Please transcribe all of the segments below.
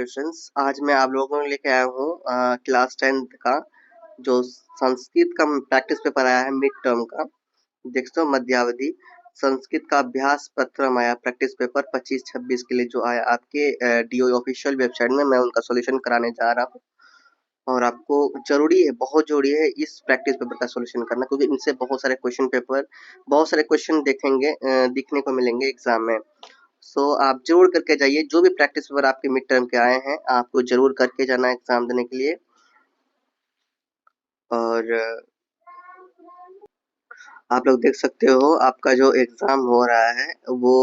Solutions. आज मैं आप लोगों को लेके आया हूँ क्लास 10th का जो संस्कृत का प्रैक्टिस पेपर आया है मिड टर्म का। देख सो मध्यावधि संस्कृत का अभ्यास पत्र आया प्रैक्टिस पेपर 25-26 के लिए जो आया आपके डीओ ऑफिशियल वेबसाइट में। मैं उनका सॉल्यूशन कराने जा रहा हूँ और आपको जरूरी है, बहुत जरूरी है इस प्रैक्टिस पेपर का सॉल्यूशन करना, क्योंकि इनसे बहुत सारे क्वेश्चन देखेंगे दिखने को मिलेंगे एग्जाम में। सो आप जरूर करके जाइए, जो भी प्रैक्टिस पेपर आपके मिड टर्म के आए हैं आपको जरूर करके जाना है एग्जाम देने के लिए। और आप लोग देख सकते हो आपका जो एग्जाम हो रहा है वो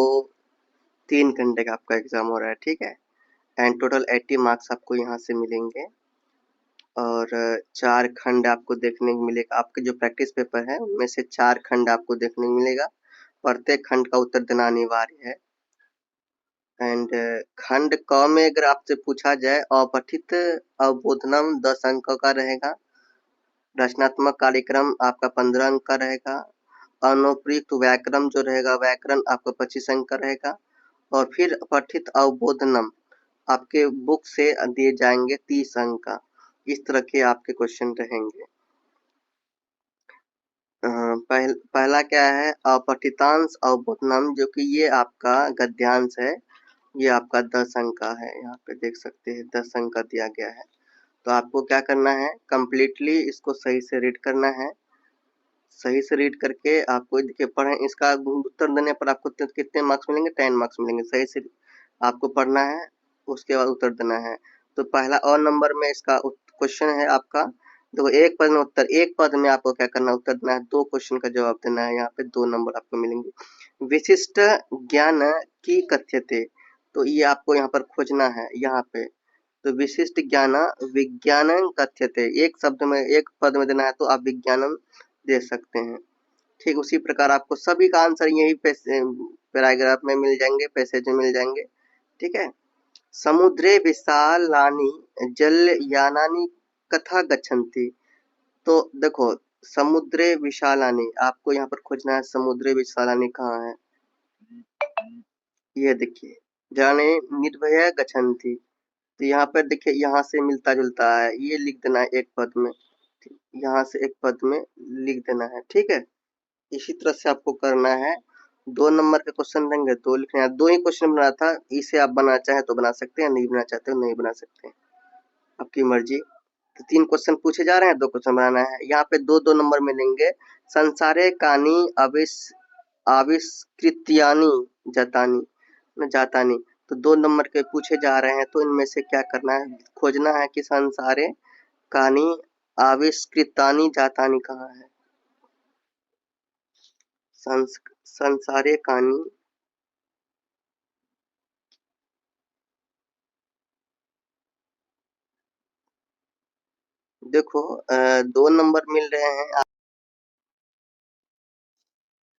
3 घंटे का आपका एग्जाम हो रहा है, ठीक है। एंड टोटल 80 मार्क्स आपको यहाँ से मिलेंगे और 4 खंड आपको देखने को मिलेगा। आपके जो प्रैक्टिस पेपर है उनमें से 4 खंड आपको देखने को मिलेगा। प्रत्येक खंड का उत्तर देना अनिवार्य है। एंड खंड क में अगर आपसे पूछा जाए अपठित अवबोधनम 10 अंक का रहेगा। रचनात्मक कार्यक्रम आपका 15 अंक का रहेगा। अनुप्रयुक्त व्याकरण जो रहेगा व्याकरण आपका 25 अंक का रहेगा। और फिर पठित अवबोधनम आपके बुक से दिए जाएंगे 30 अंक का। इस तरह के आपके क्वेश्चन रहेंगे। पहला क्या है अपठितांश अवबोधनम, जो कि ये आपका गद्यांश है। ये आपका 10 अंक का है, यहाँ पे देख सकते हैं 10 अंक का दिया गया है। तो आपको क्या करना है, कंप्लीटली इसको सही से रीड करना है। सही से रीड करके आपको देखिए पढ़ें, इसका उत्तर देने पर आपको कितने मार्क्स मिलेंगे, 10 मार्क्स मिलेंगे। सही से आपको पढ़ना है, उसके बाद उत्तर देना है। तो पहला और नंबर में इसका क्वेश्चन है आपका, देखो एक पद में उत्तर, एक पद में आपको क्या करना है, उत्तर देना है। 2 क्वेश्चन का जवाब देना है, यहाँ पे 2 नंबर आपको मिलेंगे। विशिष्ट ज्ञान की कथ्यते, तो ये आपको यहाँ पर खोजना है यहाँ पे। तो विशिष्ट ज्ञान विज्ञानं कथ्यते, एक शब्द में एक पद में देना है तो आप विज्ञानम दे सकते हैं। ठीक उसी प्रकार आपको सभी का आंसर यही पैराग्राफ में मिल जाएंगे, पैसेज में मिल जाएंगे, ठीक है। समुद्रे विशालानि जलयानानि कथा गच्छन्ति, तो देखो समुद्रे विशालानि आपको यहाँ पर खोजना है। समुद्रे विशालानि कहाँ है, ये देखिए जाने निर्भय गच्छन्ति, तो यहाँ पर देखिए यहाँ से मिलता जुलता है, ये लिख देना है एक पद में, यहाँ से एक पद में लिख देना है, ठीक है। इसी तरह से आपको करना है। 2 नंबर के क्वेश्चन देंगे, 2 लिखना है। 2 ही क्वेश्चन बना था, इसे आप बनाना चाहे तो बना सकते हैं, नहीं बनाना चाहते हो नहीं बना सकते हैं, आपकी मर्जी। तो 3 क्वेश्चन पूछे जा रहे हैं, 2 क्वेश्चन बनाना है। यहाँ पे 2-2 नंबर मिलेंगे। संसारे कानी आविष्कृत्यानि जातानि, तो 2 नंबर के पूछे जा रहे हैं। तो इनमें से क्या करना है, खोजना है कि संसारे कानी आविष्कृतानि जातानि कहाँ है। संसारे कानी, देखो 2 नंबर मिल रहे हैं,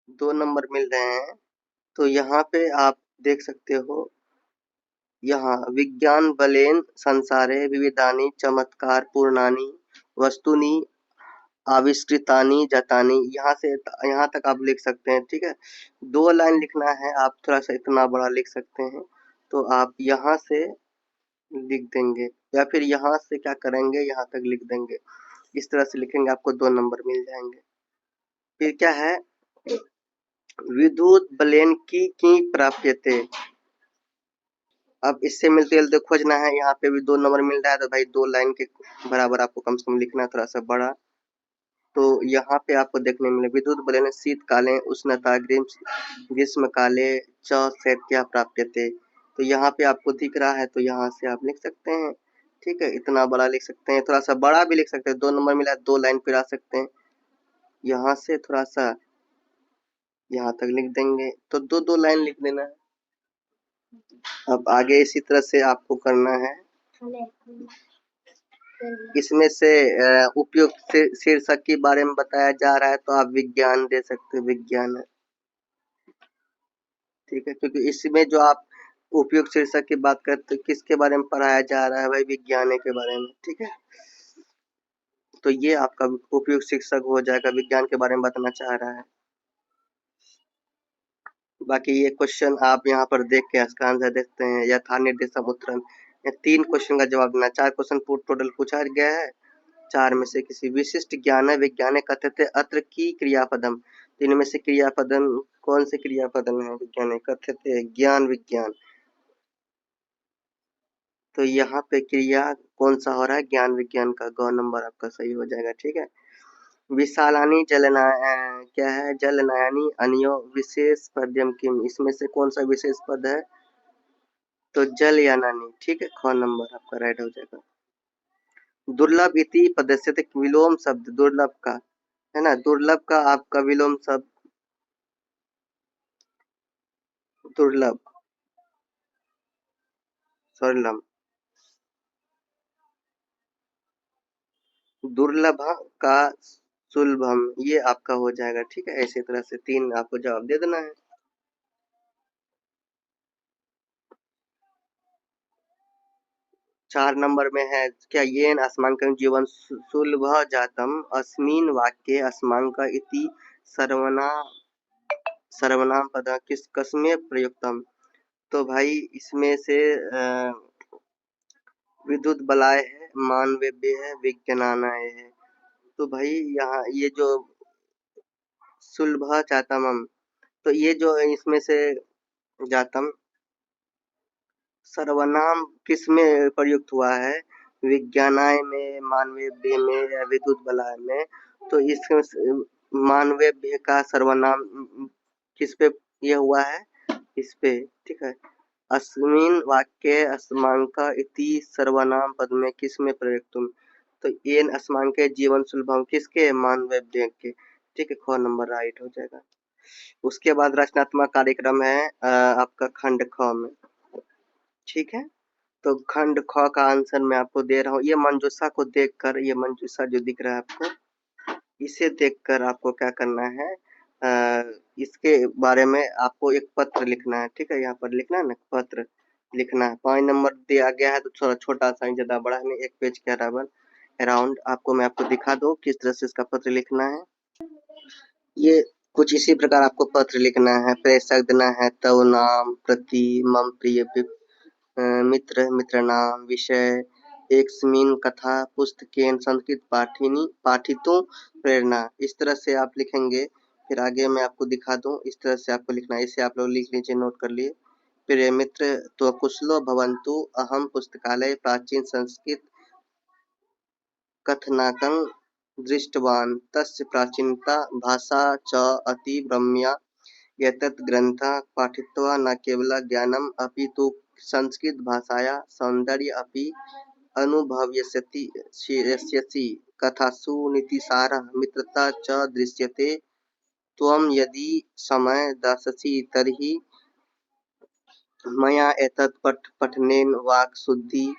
2 नंबर मिल रहे हैं। तो यहाँ पे आप देख सकते हो, यहाँ विज्ञान बलेन संसारे विविधानि चमत्कार पूर्णानि वस्तुनि आविष्कृतानि जातानि, यहाँ से यहाँ तक आप लिख सकते हैं, ठीक है। 2 लाइन लिखना है, आप थोड़ा सा इतना बड़ा लिख सकते हैं। तो आप यहाँ से लिख देंगे या फिर यहाँ से क्या करेंगे, यहाँ तक लिख देंगे। इस तरह से लिखेंगे, आपको 2 नंबर मिल जाएंगे। फिर क्या है, विद्युत बलेन की प्राप्यते, अब इससे मिलते जुलते खोजना है। यहाँ पे भी 2 नंबर मिल रहा है, तो भाई 2 लाइन के बराबर आपको कम से कम लिखना है, थोड़ा सा बड़ा। तो यहाँ पे आपको देखने मिले विद्युत बलेन शीतकाले उष्णता ग्रीष्म काले च शैत्या प्राप्यते, तो यहाँ पे आपको दिख रहा है, तो यहाँ से आप लिख सकते हैं, ठीक है। इतना बड़ा लिख सकते हैं, थोड़ा सा बड़ा भी लिख सकते हैं। 2 नंबर मिला, 2 लाइन फिर आ सकते हैं, यहाँ से थोड़ा सा यहाँ तक लिख देंगे, तो 2-2 लाइन लिख देना है। अब आगे इसी तरह से आपको करना है। इसमें से उपयुक्त शीर्षक के बारे में बताया जा रहा है, तो आप विज्ञान दे सकते हैं, विज्ञान, ठीक है। क्योंकि इसमें जो आप उपयुक्त शीर्षक की बात करते हैं, किसके बारे में पढ़ाया जा रहा है, भाई विज्ञान के बारे में, ठीक है। तो ये आपका उपयुक्त शिक्षक हो जाएगा, विज्ञान के बारे में बताना चाह रहा है। बाकी ये क्वेश्चन आप यहाँ पर देख के इसका आंसर देखते हैं। यथा निर्देशम उत्तरम, या 3 क्वेश्चन का जवाब देना। 4 क्वेश्चन टोटल पूछा गया है। 4 में से किसी विशिष्ट ज्ञान विज्ञाने कथ्यते अत्र की क्रियापदम। तो इनमें से क्रियापदम कौन से क्रियापदम है विज्ञाने कथ्यते ज्ञान विज्ञान। तो यहाँ पे क्रिया कौन सा हो रहा है ज्ञान विज्ञान का। ग नंबर आपका सही हो जाएगा। ठीक है। विशालानी क्या है जलनयनी अनियो विशेष पद्यम किम। इसमें से कौन सा विशेष पद है। तो जल यानानी। ठीक है। ख नंबर आपका राइट हो जाएगा। दुर्लभ इति पदस्य विलोम शब्द दुर्लभ का है ना। दुर्लभ का आपका विलोम शब्द दुर्लभ स्वर्णम। दुर्लभ का सुलभम ये आपका हो जाएगा। ठीक है। ऐसे तरह से 3 आपको जवाब दे देना है। 4 नंबर में है क्या येन अस्माकं जीवन सुलभ जातम अस्मिन वाक्ये अस्माक इति सर्वनाम पद किस कस्मे प्रयुक्तम। तो भाई इसमें से विद्युत बलाय है मानवेव्य है विज्ञानाय है। तो भाई यहाँ ये जो सुलभ जातम तो ये जो इसमें से जातम सर्वनाम किस में प्रयुक्त हुआ है विज्ञानाय में मानवेव्य में या विद्युत बलाय में। तो इसमें मानवेव्य का सर्वनाम किस पे ये हुआ है इस पे। ठीक है। अस्मिन वाक्ये अस्माक इति सर्वनाम पद में किस में प्रयुक्तम। तो येन अस्माक जीवन सुलभम किसके मानवेव्य के। ठीक है। ख नंबर राइट हो जाएगा। उसके बाद रचनात्मक कार्यक्रम है आपका खंड ख में। ठीक है। तो खंड ख का आंसर मैं आपको दे रहा हूँ। ये मंजूषा को देखकर ये मंजूषा जो दिख रहा है आपको इसे देखकर आपको क्या करना है इसके बारे में आपको एक पत्र लिखना है। ठीक है। यहाँ पर लिखना है ना पत्र लिखना है। 5 नंबर दिया गया है तो थोड़ा छोटा सा ज्यादा बड़ा नहीं 1 पेज के बराबर अराउंड आपको मैं आपको दिखा दूँ किस तरह से इसका पत्र लिखना है। ये कुछ इसी प्रकार आपको पत्र लिखना है। प्रेषक देना है तव नाम प्रति मम प्रिय मित्र मित्रनाम विषय एकस्मिन कथा पुस्तकेन संस्कृत पाठिनी पाठितों प्रेरणा। इस तरह से आप लिखेंगे। फिर आगे मैं आपको दिखा दूं इस तरह से आपको लिखना है। इसे आप लोग लिख लीजिए नोट कर लिए। प्रिय मित्र तो कुशलो भवन्तु अहम पुस्तकालय प्राचीन संस्कृत कथनाकं दृष्टवान् तस्य प्राचीनता भाषा च अति रम्या। एतत् ग्रन्थः पठित्वा न केवलं ज्ञानम् अपि तु संस्कृतभाषायाः सौन्दर्यम् अपि अनुभविष्यसि। कथासु नीतिसारः मित्रता च दृश्यते। त्वं यदि समय दास्यसि तर्हि मया एतत् पठनेन वाक्शुद्धिः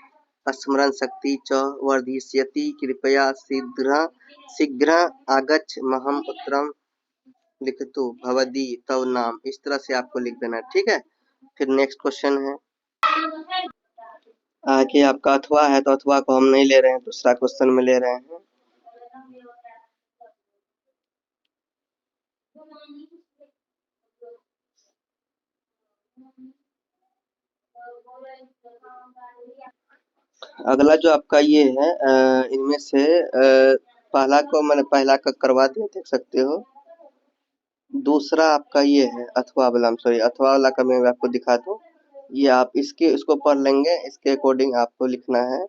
स्मरणशक्तिः च वर्धिष्यति। कृपया शीघ्रं आगच्छ मह्यम् उत्तरं लिखतु भवदी तव नाम। इस तरह से आपको लिख देना है। ठीक है। फिर नेक्स्ट क्वेश्चन है आगे आपका अथवा है तो अथवा को हम नहीं ले रहे हैं दूसरा क्वेश्चन में ले रहे हैं। अगला जो आपका ये है इनमें से पहला को मैंने पहला का करवा दिया देख सकते हो। दूसरा आपका ये है अथवा वाला सॉरी अथवा वाला का मैं आपको दिखा दूं। ये आप इसको पढ़ लेंगे इसके अकॉर्डिंग आपको लिखना है।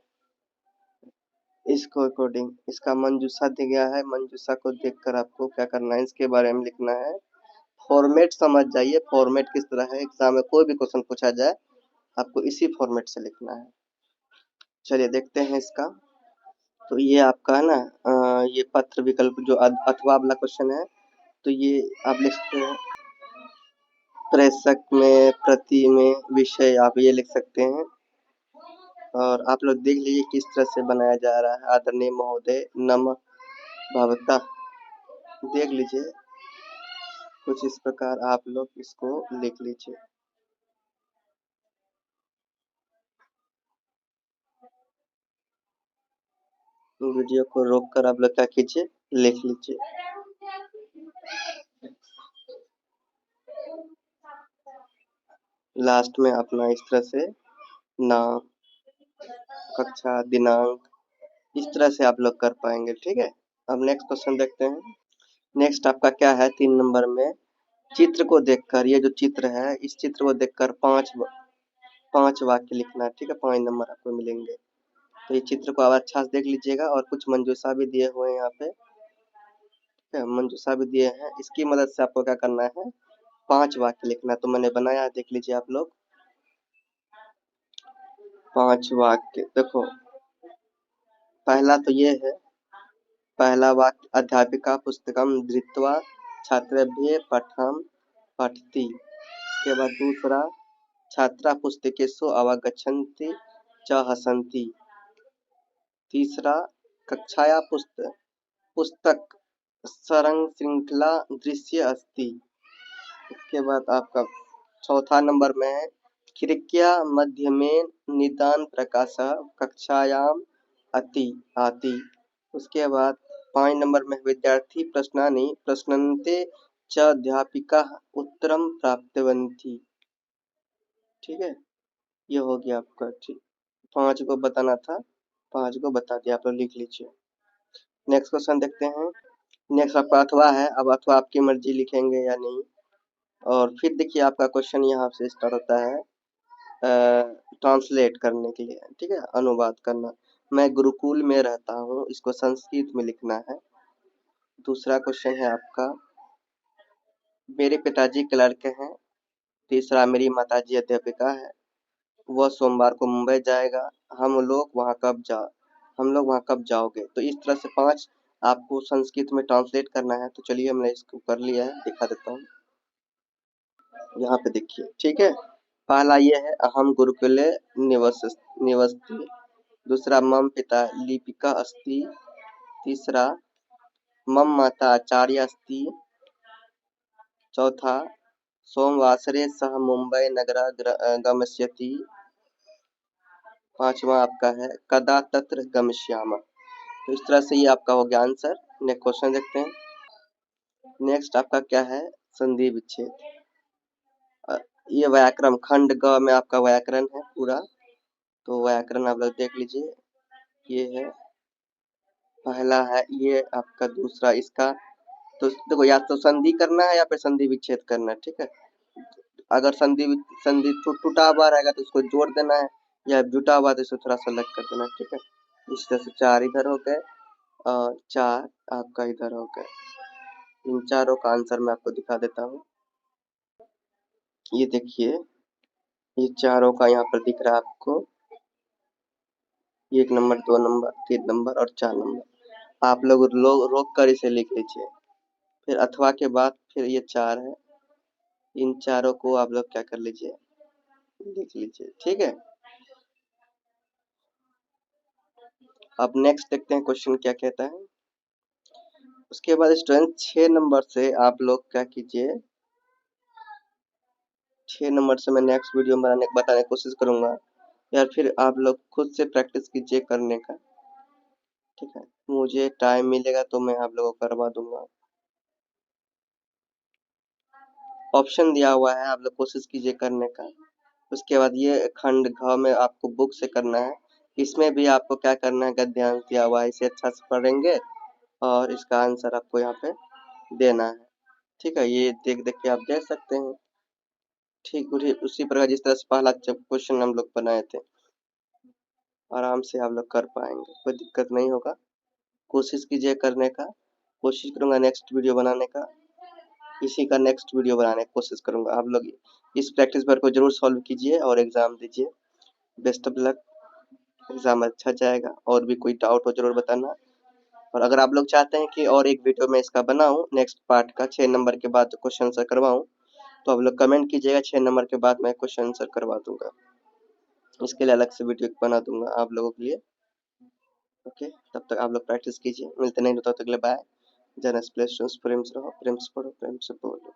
इसको अकॉर्डिंग इसका मंजूषा दिया गया है। मंजूषा को देखकर आपको क्या करना है इसके बारे में लिखना है। फॉर्मेट समझ जाइए फॉर्मेट किस तरह है। एग्जाम में कोई भी क्वेश्चन पूछा जाए आपको इसी फॉर्मेट से लिखना है। चलिए देखते हैं इसका। तो ये आपका है ना ये पत्र विकल्प जो अथवा वाला क्वेश्चन है। तो ये आप लिख सकते हैं प्रेषक में प्रति में विषय आप ये लिख सकते हैं। और आप लोग देख लीजिए किस तरह से बनाया जा रहा है। आदरणीय महोदय नमः भवता देख लीजिए कुछ इस प्रकार आप लोग इसको लिख लीजिए। वीडियो को रोककर आप लोग क्या कीजिए लिख लीजिए। लास्ट में अपना इस तरह से नाम कक्षा, दिनांक, इस तरह से आप लोग कर पाएंगे। ठीक है, अब नेक्स्ट क्वेश्चन देखते हैं। नेक्स्ट आपका क्या है 3 नंबर में, चित्र को देखकर, ये जो चित्र है इस चित्र को देखकर पांच वाक्य लिखना है। ठीक है, 5 नंबर आपको मिलेंगे। तो ये चित्र को आप अच्छा से देख लीजिएगा और कुछ मंजूषा भी दिए हुए हैं यहाँ पे। ठीक है, मंजूषा भी दिए हैं, इसकी मदद से आपको क्या करना है 5 वाक्य लिखना है। तो मैंने बनाया, देख लीजिए आप लोग 5 वाक्य। देखो पहला तो ये है, पहला वाक्य, अध्यापिका पुस्तकम धृत्वा छात्रेभ्यः पाठं पठति। इसके बाद दूसरा, छात्रा पुस्तकेषु अवगच्छन्ति च हसन्ति। तीसरा, कक्षाया पुस्तक सरंग श्रृंखला दृश्य अस्ति। इसके बाद आपका चौथा नंबर में है, खिड़क्या मध्यमेन निदान प्रकाशः कक्षायाम आति। उसके बाद 5 नंबर में, विद्यार्थी प्रश्नानि प्रश्नन्ते च अध्यापिकाः उत्तरं प्राप्तवन्ति। ठीक है, ये हो गया आपका। ठीक, 5 को बताना था, 5 को बता दिया, आप लोग लिख लीजिए। नेक्स्ट क्वेश्चन देखते हैं। नेक्स्ट आपका अथवा है, अब अथवा आपकी मर्जी लिखेंगे या नहीं। और फिर देखिए आपका क्वेश्चन यहाँ से स्टार्ट होता है ट्रांसलेट करने के लिए। ठीक है, अनुवाद करना। मैं गुरुकुल में रहता हूँ, इसको संस्कृत में लिखना है। दूसरा क्वेश्चन है आपका, मेरे पिताजी क्लर्क हैं। तीसरा, मेरी माताजी अध्यापिका है, वह सोमवार को मुंबई जाएगा। हम लोग वहाँ कब जाओगे। तो इस तरह से 5 आपको संस्कृत में ट्रांसलेट करना है। तो चलिए हमने इसको कर लिया है, दिखा देता हूँ। यहाँ पे देखिए। ठीक है, पहला ये है, अहम गुरुकुले निवसति। दूसरा, मम पिता लिपिका अस्ति। तीसरा, मम माता आचार्य अस्ति। चौथा, सोमवासरे सह मुंबई नगरा गमिष्यति। पांचवा आपका है, कदा तत्र गमिष्यामः। तो इस तरह से ये आपका हो गया आंसर। नेक्स्ट क्वेश्चन देखते हैं। नेक्स्ट आपका क्या है, संधि विच्छेद। ये व्याकरण खंड ग में आपका व्याकरण है पूरा। तो व्याकरण आप लोग देख लीजिए, ये है पहला है, ये आपका दूसरा। इसका तो देखो, या तो संधि करना है या फिर संधि विच्छेद करना है। ठीक है, अगर संधि टूटा हुआ रहेगा तो उसको जोड़ देना है, या जुटा हुआ तो इसको थोड़ा सा अलग कर देना है। ठीक है, इस तरह से 4 इधर हो गए और 4 आपका इधर हो गए। इन चारों का आंसर मैं आपको दिखा देता हूँ। ये देखिए, ये चारों का यहाँ पर दिख रहा है आपको, 1 नंबर, 2 नंबर, 3 नंबर और 4 नंबर। आप लोग रोक कर इसे लिख लीजिए। फिर अथवा के बाद फिर ये 4 है, इन चारों को आप लोग क्या कर लीजिए, लिख लीजिए। ठीक है, अब नेक्स्ट देखते हैं क्वेश्चन क्या कहता है। उसके बाद स्टूडेंट 6 नंबर से आप लोग क्या कीजिए, 6 नंबर से मैं नेक्स्ट वीडियो में बताने की कोशिश करूंगा, या फिर आप लोग खुद से प्रैक्टिस कीजिए करने का। ठीक है, मुझे टाइम मिलेगा तो मैं आप लोगों को करवा दूंगा। ऑप्शन दिया हुआ है, आप लोग कोशिश कीजिए करने का। उसके बाद ये खंड घ में आपको बुक से करना है। इसमें भी आपको क्या करना है, गद्यांश दिया हुआ है, इसे अच्छा से पढ़ेंगे और इसका आंसर आपको यहाँ पे देना है। ठीक है, ये देख देख के आप देख सकते हैं। ठीक उसी प्रकार जिस तरह से पहला क्वेश्चन हम लोग बनाए थे, आराम से आप लोग कर पाएंगे, कोई दिक्कत नहीं होगा। कोशिश कीजिए करने का, कोशिश करूंगा नेक्स्ट वीडियो बनाने का, इसी का नेक्स्ट वीडियो बनाने की कोशिश करूंगा। आप लोग इस प्रैक्टिस वर्क को जरूर सॉल्व कीजिए और एग्जाम दीजिए। बेस्ट ऑफ लक, एग्जाम अच्छा जाएगा। और भी कोई डाउट हो जरूर बताना। और अगर आप लोग चाहते हैं कि और एक वीडियो में इसका बनाऊं, नेक्स्ट पार्ट का 6 नंबर के बाद क्वेश्चन आंसर करवाऊं, तो आप लोग कमेंट कीजिएगा, 6 नंबर के बाद मैं क्वेश्चन आंसर करवा दूंगा। इसके लिए अलग से वीडियो बना दूंगा आप लोगों के लिए। ओके, तब तक आप लोग प्रैक्टिस कीजिए, मिलते नहीं, तब तक के लिए बाय। जनस प्लेस प्रेम से रहो, प्रेम से पढ़ो, प्रेम से बोलो।